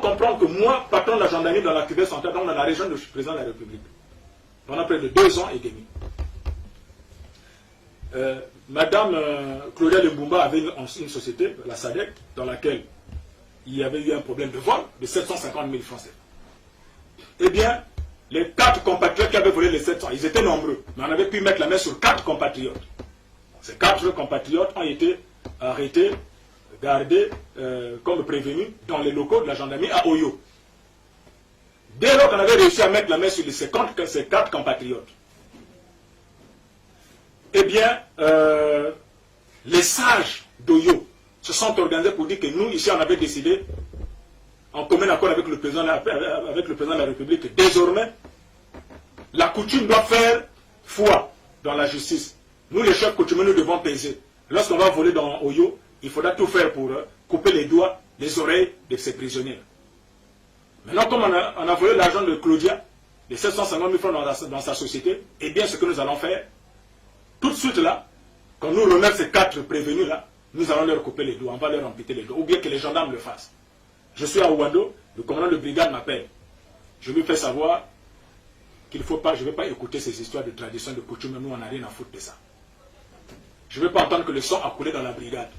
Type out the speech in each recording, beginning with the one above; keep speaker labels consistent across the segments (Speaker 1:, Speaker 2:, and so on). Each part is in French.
Speaker 1: comprendre que moi, patron de la gendarmerie dans la cuvette centrale, donc dans la région du président de la République, pendant près de 2 ans et demi. Madame Claudia Mbumba avait une société, la SADEC, dans laquelle il y avait eu un problème de vol de 750 000 francs CFA. Eh bien, les 4 compatriotes qui avaient volé les 700, ils étaient nombreux, mais on avait pu mettre la main sur 4 compatriotes. Ces 4 compatriotes ont été arrêtés, gardés comme prévenus dans les locaux de la gendarmerie à Oyo. Dès lors qu'on avait réussi à mettre la main sur ces 4 compatriotes, eh bien, les sages d'Oyo se sont organisés pour dire que nous, ici, on avait décidé, en commun accord avec le président de la République, que désormais, la coutume doit faire foi dans la justice. Nous, les chefs coutumiers, nous devons peser. Lorsqu'on va voler dans Oyo, il faudra tout faire pour couper les doigts, les oreilles de ces prisonniers. Maintenant, comme on a volé l'argent de Claudia, les 750 000 francs dans sa société, eh bien, ce que nous allons faire, tout de suite là, quand nous remettons ces 4 prévenus-là, nous allons leur couper les doigts, on va leur amputer les doigts, ou bien que les gendarmes le fassent. Je suis à Ouado, le commandant de brigade m'appelle. Je lui fais savoir qu'il ne faut pas, je ne vais pas écouter ces histoires de tradition, de coutume, nous on n'a rien à foutre de ça. Je ne veux pas entendre que le sang a coulé dans la brigade.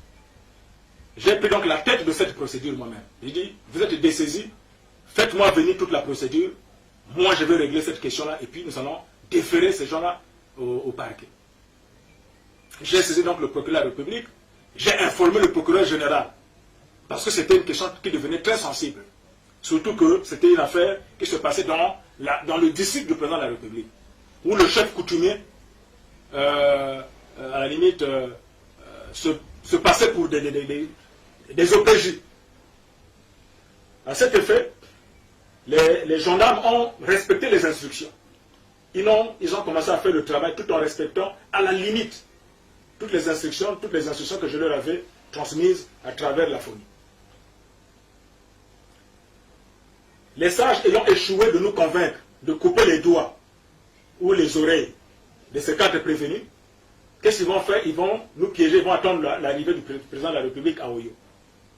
Speaker 1: J'ai pris donc la tête de cette procédure moi-même. J'ai dit, vous êtes dessaisis, faites-moi venir toute la procédure, moi je vais régler cette question-là, et puis nous allons déférer ces gens-là au parquet. J'ai saisi donc le procureur de la République, j'ai informé le procureur général, parce que c'était une question qui devenait très sensible. Surtout que c'était une affaire qui se passait dans le district du président de la République, où le chef coutumier, à la limite, se passait pour des OPJ. À cet effet, les gendarmes ont respecté les instructions. Ils ont commencé à faire le travail tout en respectant, à la limite, toutes les instructions que je leur avais transmises à travers la phonie. Les sages ayant échoué de nous convaincre de couper les doigts ou les oreilles de ces 4 prévenus, qu'est-ce qu'ils vont faire? Ils vont nous piéger, ils vont attendre l'arrivée du président de la République à Oyo.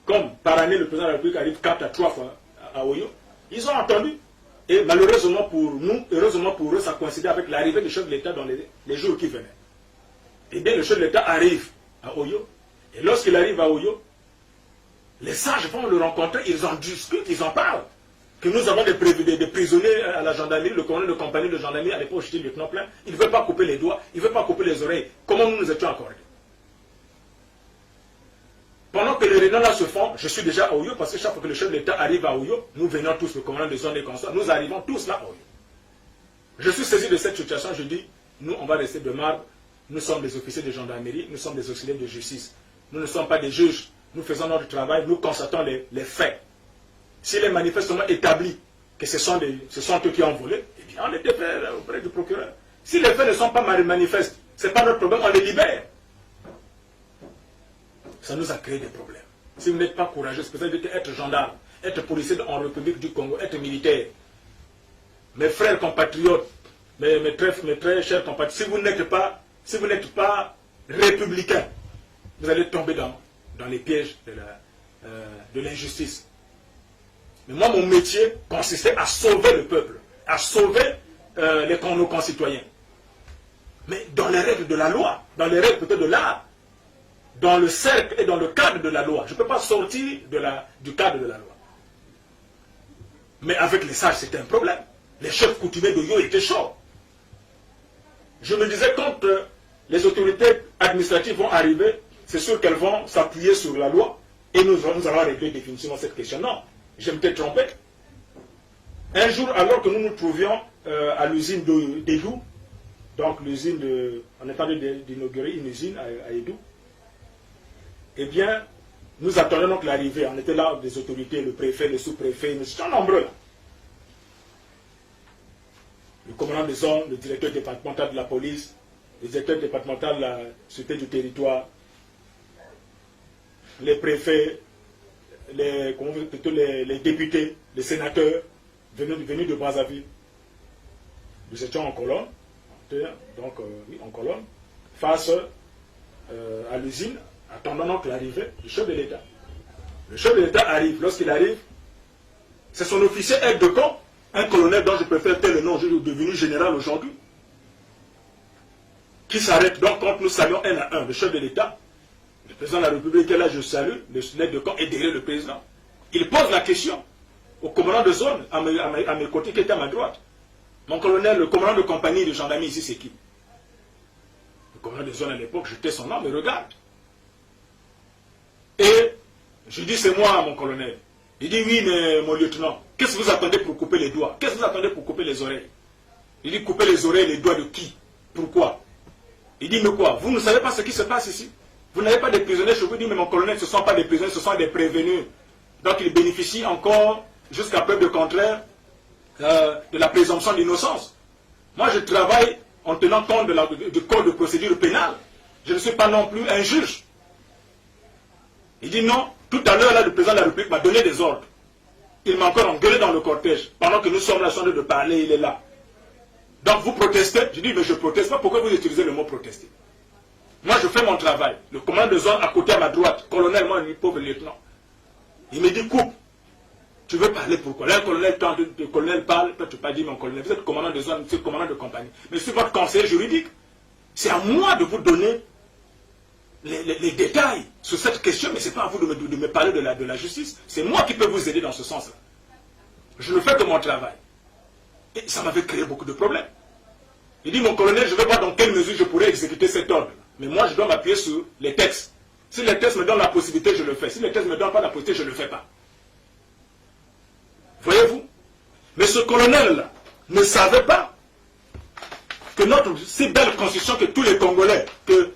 Speaker 1: Comme par année, le président de la République arrive 4 à 3 fois à Oyo, ils ont attendu. Et malheureusement pour nous, heureusement pour eux, ça coïncidait avec l'arrivée du chef de l'État dans les jours qui venaient. Et bien le chef de l'État arrive à Oyo, et lorsqu'il arrive à Oyo, les sages vont le rencontrer, ils en discutent, ils en parlent. Que nous avons des prisonniers à la gendarmerie, le commandant de compagnie de gendarmerie, à l'époque j'étais lieutenant-plein, il ne veut pas couper les doigts, il ne veut pas couper les oreilles. Comment nous étions accordés? Pendant que les réunions là se font, je suis déjà à Oyo, parce que chaque fois que le chef de l'État arrive à Oyo, nous venons tous, le commandant de zone et consorts, nous arrivons tous là à Oyo. Je suis saisi de cette situation, je dis, nous on va rester de marbre, nous sommes des officiers de gendarmerie, nous sommes des auxiliaires de justice. Nous ne sommes pas des juges, nous faisons notre travail, nous constatons les faits. S'il est manifestement établi que ce sont eux qui ont volé, eh bien on les défère auprès du procureur. Si les faits ne sont pas manifestes, ce n'est pas notre problème, on les libère. Ça nous a créé des problèmes. Si vous n'êtes pas courageux, c'est peut-être être gendarme, être policier en République du Congo, être militaire. Mes frères compatriotes, mes très chers compatriotes, si vous n'êtes pas républicain, vous allez tomber dans les pièges de l'injustice. Mais moi, mon métier consistait à sauver le peuple, à sauver nos concitoyens. Mais dans les règles de la loi, dans les règles peut-être de l'art, dans le cercle et dans le cadre de la loi. Je ne peux pas sortir du cadre de la loi. Mais avec les sages, c'était un problème. Les chefs coutumiers de Yo étaient chauds. Je me disais, quand les autorités administratives vont arriver, c'est sûr qu'elles vont s'appuyer sur la loi et nous allons régler définitivement cette question. Non, je m'étais trompé. Un jour, alors que nous nous trouvions à l'usine d'Edou, donc l'usine on est en train d'inaugurer une usine à Edou, eh bien, nous attendions donc l'arrivée. On était là, des autorités, le préfet, le sous-préfet, nous étions nombreux là. Le commandant de zone, le directeur départemental de la police, le directeur départemental de la sûreté du territoire, les préfets, les députés, les sénateurs venus de Brazzaville. Nous étions en colonne, donc en colonne, face à l'usine, attendant donc l'arrivée du chef de l'État. Le chef de l'État arrive. Lorsqu'il arrive, C'est son officier aide de camp, un colonel dont je préfère tel le nom, devenu général aujourd'hui, qui s'arrête donc quand nous saluons un à un le chef de l'État, le président de la République est là, je salue, le aide de camp est derrière le président. Il pose la question au commandant de zone, à mes côtés, qui était à ma droite. Mon colonel, le commandant de compagnie de gendarmerie ici, c'est qui? Le commandant de zone à l'époque, je tais son nom, mais regarde. Et je dis, c'est moi, mon colonel. Il dit, oui, mais mon lieutenant, qu'est-ce que vous attendez pour couper les doigts? Qu'est-ce que vous attendez pour couper les oreilles? Il dit, couper les oreilles et les doigts de qui? Pourquoi? Il dit, mais quoi? Vous ne savez pas ce qui se passe ici? Vous n'avez pas des prisonniers chez vous? Il dit, mais mon colonel, ce ne sont pas des prisonniers, ce sont des prévenus. Donc, ils bénéficient encore, jusqu'à preuve de contraire, de la présomption d'innocence. Moi, je travaille en tenant compte du code de procédure pénale. Je ne suis pas non plus un juge. Il dit non. Tout à l'heure, le président de la République m'a donné des ordres. Il m'a encore engueulé dans le cortège. Pendant que nous sommes là, en train de parler, il est là. Donc vous protestez? Je dis, mais je ne proteste pas. Pourquoi vous utilisez le mot protester? Moi, je fais mon travail. Le commandant de zone à côté à ma droite, colonel, moi, le pauvre lieutenant. Il me dit, coupe. Tu veux parler pourquoi? Là, le colonel parle, toi tu n'as pas dit mon colonel, vous êtes commandant de zone, vous êtes commandant de compagnie. Mais je suis votre conseiller juridique. C'est à moi de vous donner les détails sur cette question, mais ce n'est pas à vous de me parler de la justice. C'est moi qui peux vous aider dans ce sens-là. Je ne fais que mon travail. Et ça m'avait créé beaucoup de problèmes. Il dit, mon colonel, je vais voir dans quelle mesure je pourrais exécuter cet ordre. Mais moi, je dois m'appuyer sur les textes. Si les textes me donnent la possibilité, je le fais. Si les textes ne me donnent pas la possibilité, je ne le fais pas. Voyez-vous? Mais ce colonel-là ne savait pas que notre si belle constitution que tous les Congolais, que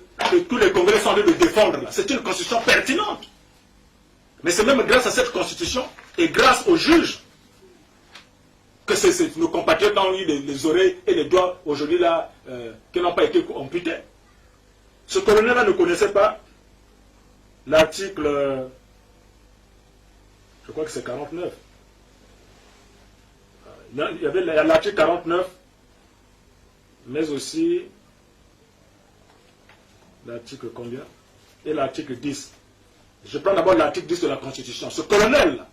Speaker 1: tous les Congolais sont en train de défendre là, c'est une constitution pertinente. Mais c'est même grâce à cette constitution et grâce aux juges que nos compatriotes ont eu les oreilles et les doigts aujourd'hui là, qui n'ont pas été amputés. Ce colonel-là ne connaissait pas l'article, je crois que c'est 49. Il y avait l'article 49, mais aussi l'article combien? Et l'article 10. Je prends d'abord l'article 10 de la Constitution. Ce colonel,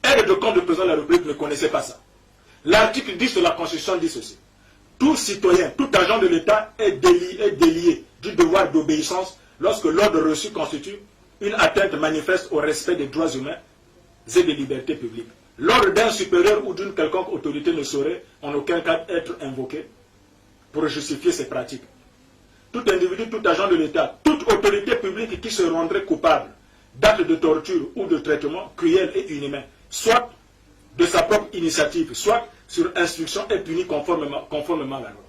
Speaker 1: aide de camp du président de la République, ne connaissait pas ça. L'article 10 de la Constitution dit ceci. Tout citoyen, tout agent de l'État est délié du devoir d'obéissance lorsque l'ordre reçu constitue une atteinte manifeste au respect des droits humains et des libertés publiques. L'ordre d'un supérieur ou d'une quelconque autorité ne saurait en aucun cas être invoqué pour justifier ces pratiques. Tout individu, tout agent de l'État, toute autorité publique qui se rendrait coupable d'actes de torture ou de traitement cruel et inhumain, soit de sa propre initiative, soit sur instruction, est puni conformément à la loi.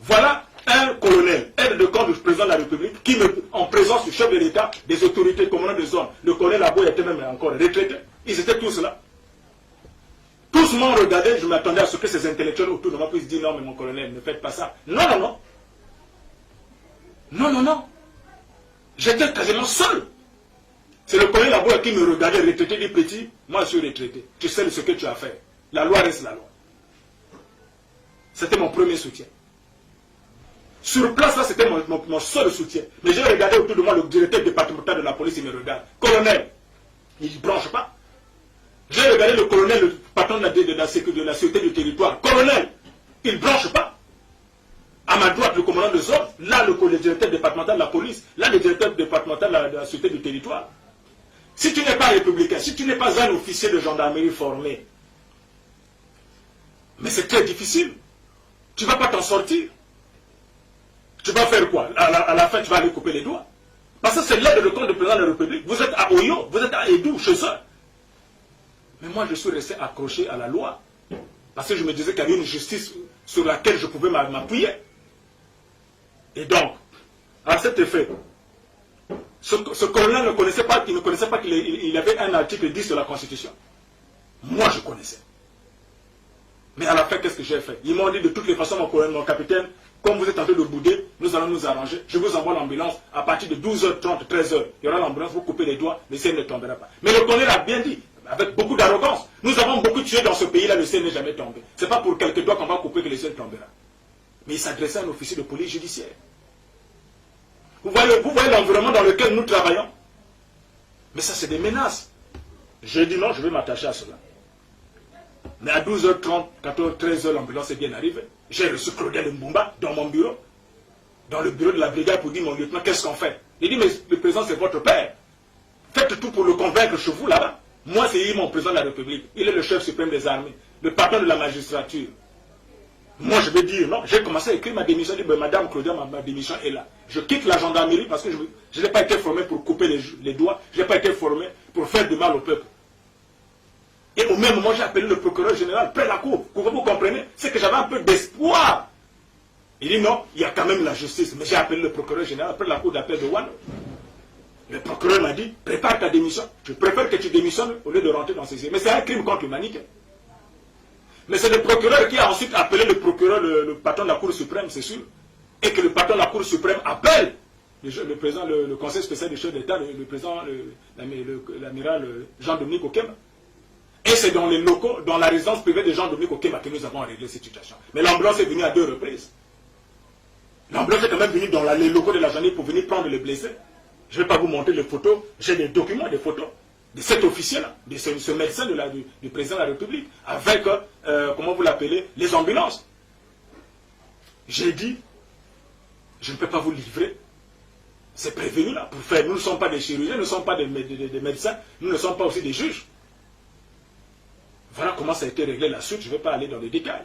Speaker 1: Voilà un colonel, aide de camp du président de la République, qui, en présence du chef de l'État, des autorités commandant de zone, le colonel Aboy était même encore retraité, ils étaient tous là. Tous m'ont regardé, je m'attendais à ce que ces intellectuels autour de moi puissent dire non, mais mon colonel, ne faites pas ça. Non, non, non. Non, non, non. J'étais quasiment seul. C'est le colonel Aboy qui me regardait, retraité, dit petit, moi je suis retraité. Tu sais ce que tu as fait. La loi reste la loi. C'était mon premier soutien. Sur place, là, c'était mon seul soutien. Mais j'ai regardé autour de moi le directeur départemental de la police, il me regarde. Colonel, il ne branche pas. J'ai regardé le colonel, le patron de la sécurité du territoire. Colonel, il ne branche pas. À ma droite, le commandant de zone. Là, le directeur départemental de la police. Là, le directeur départemental de la sécurité du territoire. Si tu n'es pas républicain, si tu n'es pas un officier de gendarmerie formé, mais c'est très difficile. Tu ne vas pas t'en sortir. Tu vas faire quoi? À la fin, tu vas aller couper les doigts. Parce que c'est l'aide de camp du président de la République. Vous êtes à Oyo, vous êtes à Edou, chez eux. Mais moi, je suis resté accroché à la loi. Parce que je me disais qu'il y avait une justice sur laquelle je pouvais m'appuyer. Et donc, à cet effet, ce colonel ne connaissait pas qu'il y avait un article 10 de la Constitution. Moi, je connaissais. Mais à la fin, qu'est-ce que j'ai fait? Ils m'ont dit de toutes les façons, mon capitaine, comme vous êtes en train de bouder, nous allons nous arranger. Je vous envoie l'ambulance à partir de 12h30, 13h. Il y aura l'ambulance, vous coupez les doigts, le ciel ne tombera pas. Mais le colonel a bien dit, avec beaucoup d'arrogance, nous avons beaucoup tué dans ce pays-là, le ciel n'est jamais tombé. Ce n'est pas pour quelques doigts qu'on va couper que le ciel tombera. Mais il s'adressait à un officier de police judiciaire. Vous voyez l'environnement dans lequel nous travaillons? Mais ça, c'est des menaces. J'ai dit non, je vais m'attacher à cela. Mais à 12h30, 14h, 13h, l'ambulance est bien arrivée. J'ai reçu Claudel Mbumba dans mon bureau, dans le bureau de la brigade, pour dire, mon lieutenant, qu'est-ce qu'on fait? Il dit, mais le président, c'est votre père. Faites tout pour le convaincre chez vous, là-bas. Moi, c'est mon président de la République. Il est le chef suprême des armées, le patron de la magistrature. Moi, je vais dire non. J'ai commencé à écrire ma démission. Je dis, ben, Madame Claudia, ma démission est là. Je quitte la gendarmerie parce que je n'ai pas été formé pour couper les doigts. Je n'ai pas été formé pour faire du mal au peuple. Et au même moment, j'ai appelé le procureur général près de la cour. Vous comprenez? C'est que j'avais un peu d'espoir. Il dit non, il y a quand même la justice. Mais j'ai appelé le procureur général près de la cour d'appel de Wano. Le procureur m'a dit, prépare ta démission. Je préfère que tu démissionnes au lieu de rentrer dans ces... Mais c'est un crime contre l'humanité. Mais c'est le procureur qui a ensuite appelé le procureur, le patron de la Cour suprême, c'est sûr. Et que le patron de la Cour suprême appelle le président, le conseil spécial du chef d'État, le président, l'amiral Jean-Dominique Okema. Et c'est dans les locaux, dans la résidence privée de Jean-Dominique Okema que nous avons réglé cette situation. Mais l'ambulance est venue à 2 reprises. L'ambulance est quand même venue dans les locaux de la gendarmerie pour venir prendre les blessés. Je ne vais pas vous montrer les photos, j'ai des documents, des photos de cet officier-là, de ce médecin du président de la République, avec, comment vous l'appelez, les ambulances. J'ai dit, je ne peux pas vous livrer. C'est prévenu là, pour faire. Nous ne sommes pas des chirurgiens, nous ne sommes pas des médecins, nous ne sommes pas aussi des juges. Voilà comment ça a été réglé la suite, je ne vais pas aller dans les détails.